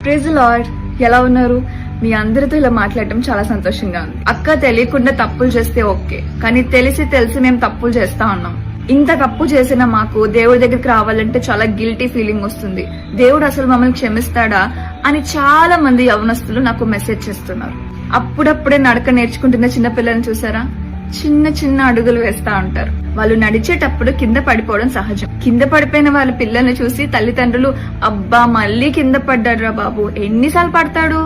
Praise the lord. ఎలా ఉన్నారు? మీ అందరితో ఇలా మాట్లాడటం చాలా సంతోషంగా ఉంది. అక్క తెలియకుండా తప్పులు చేస్తే ఓకే, కానీ తెలిసి మేము తప్పులు చేస్తా ఉన్నాం. ఇంత తప్పు చేసిన మాకు దేవుడి దగ్గరికి రావాలంటే చాలా గిల్టీ ఫీలింగ్ వస్తుంది. దేవుడు అసలు మమ్మల్ని క్షమిస్తాడా అని చాలా మంది యవనస్తులు నాకు మెసేజ్ చేస్తున్నారు. అప్పుడప్పుడే నడక నేర్చుకుంటున్న చిన్న పిల్లల్ని చూసారా? చిన్న అడుగులు వేస్తా ఉంటారు. వాళ్ళు నడిచేటప్పుడు కింద పడిపోవడం సహజం. కింద పడిపోయిన వాళ్ళ పిల్లల్ని చూసి తల్లిదండ్రులు అబ్బా మళ్ళీ కింద పడ్డాడురా బాబు, ఎన్నిసార్లు పడతాడు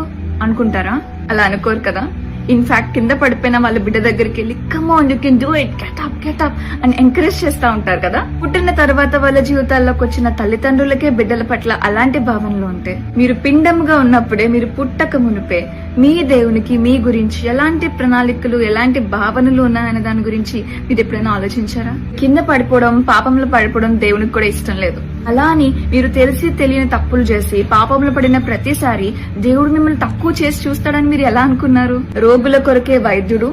అనుకుంటారా? అలా అనుకోరు కదా. ఇన్ఫాక్ట్ కింద పడిపోయిన వాళ్ళ బిడ్డ దగ్గరికి వెళ్ళి come on you can do it, get up అని ఎంకరేజ్ చేస్తా ఉంటారు కదా. పుట్టిన తర్వాత వాళ్ళ జీవితాల్లోకి వచ్చిన తల్లిదండ్రులకే బిడ్డల పట్ల అలాంటి భావనలు ఉంటే, మీరు పిండంగా ఉన్నప్పుడే, మీరు పుట్టక మునిపే మీ దేవునికి మీ గురించి ఎలాంటి ప్రణాళికలు, ఎలాంటి భావనలు ఉన్నాయనే దాని గురించి మీరు ఎప్పుడైనా ఆలోచించారా? కింద పడిపోవడం, పాపంలో పడిపోవడం దేవునికి కూడా ఇష్టం లేదు. అలా అని మీరు తెలిసి తెలియని తప్పులు చేసి పాపంలో పడిన ప్రతిసారి దేవుడు మిమ్మల్ని తక్కువ చేసి చూస్తాడని మీరు ఎలా అనుకున్నారు? రోగుల కొరకే వైద్యుడు,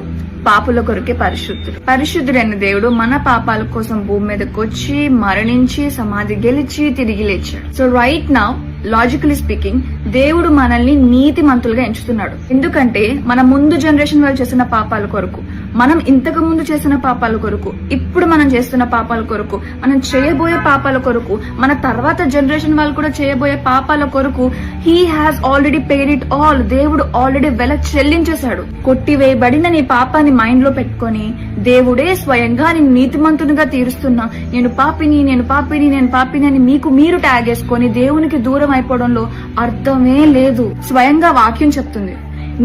పాపుల కొరకే పరిశుద్ధుడు. పరిశుద్ధుడైన దేవుడు మన పాపాల కోసం భూమి మీదకి వచ్చి మరణించి సమాధి గెలిచి తిరిగి లేచాడు. So right now logically speaking దేవుడు మనల్ని నీతిమంతులుగా ఎంచుతున్నాడు. ఎందుకంటే మన ముందు జనరేషన్ వాళ్ళు చేసిన పాపాల కొరకు, మనం ఇంతకు ముందు చేసిన పాపాల కొరకు, ఇప్పుడు మనం చేస్తున్న పాపాల కొరకు, మనం చేయబోయే పాపాల కొరకు, మన తర్వాత జనరేషన్ వాళ్ళు కూడా చేయబోయే పాపాల కొరకు he has already paid it all. దేవుడు ఆల్రెడీ వెల చెల్లించేశాడు. కొట్టివేయబడిన నీ పాపాన్ని మైండ్ లో పెట్టుకొని దేవుడే స్వయంగా నేను నీతిమంతునిగా తీరుస్తున్నా, నేను పాపిని అని మీకు మీరు ట్యాగ్ వేసుకొని దేవునికి దూరం అయిపోవడంలో అర్థమే లేదు. స్వయంగా వాక్యం చెప్తుంది,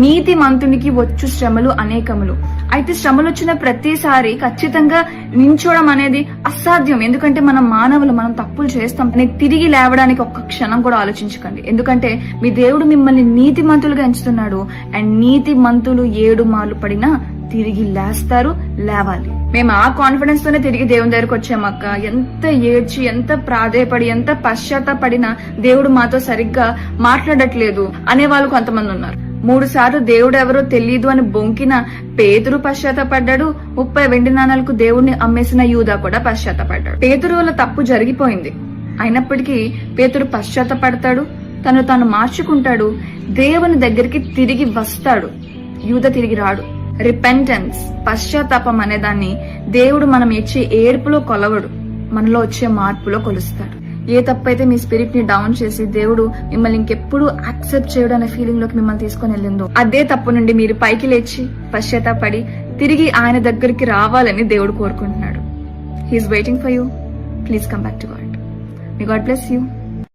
నీతి మంతునికి వచ్చు శ్రమలు అనేకములు. అయితే శ్రమలు వచ్చిన ప్రతిసారి ఖచ్చితంగా నించోవడం అనేది అసాధ్యం. ఎందుకంటే మనం మానవులు, మనం తప్పులు చేస్తాం అని తిరిగి లేవడానికి ఒక్క క్షణం కూడా ఆలోచించకండి. ఎందుకంటే మీ దేవుడు మిమ్మల్ని నీతి మంతులుగా ఎంచుతున్నాడు. అండ్ నీతి మంతులు 7 మార్లు పడినా తిరిగి లేస్తారు, లేవాలి. మేము ఆ కాన్ఫిడెన్స్ తోనే తిరిగి దేవుని దగ్గరకు వచ్చామక్క. ఎంత ఏడ్చి, ఎంత ప్రాధేయపడి, ఎంత పశ్చాత్తాపడినా దేవుడు మాతో సరిగ్గా మాట్లాడట్లేదు అనే వాళ్ళు కొంతమంది ఉన్నారు. 3 సార్లు దేవుడు ఎవరో తెలియదు అని బొంకిన పేతురు పశ్చాత్తపడ్డాడు. 30 వెండి నాణాలకు దేవుడిని అమ్మేసిన యూదా కూడా పశ్చాత్తపడ్డాడు. పేతురు వల్ల తప్పు జరిగిపోయింది, అయినప్పటికీ పేతురు పశ్చాత్తపడతాడు, తాను మార్చుకుంటాడు, దేవుని దగ్గరికి తిరిగి వస్తాడు. యూదా తిరిగి రాడు. రిపెంటెన్స్, పశ్చాత్తాపం అనే దాన్ని దేవుడు మనం ఇచ్చే ఏడుపులో కొలవడు, మనలో వచ్చే మార్పులో కొలుస్తాడు. ఏ తప్పైతే మీ స్పిరిట్ ని డౌన్ చేసి దేవుడు మిమ్మల్ని ఇంకెప్పుడు యాక్సెప్ట్ చేయడం అనే ఫీలింగ్ లోకి మిమ్మల్ని తీసుకొని వెళ్ళిందో, అదే తప్పు నుండి మీరు పైకి లేచి పశ్చాత్తాపడి తిరిగి ఆయన దగ్గరికి రావాలని దేవుడు కోరుకుంటున్నాడు. He is waiting for you. Please come back to God. May God bless you.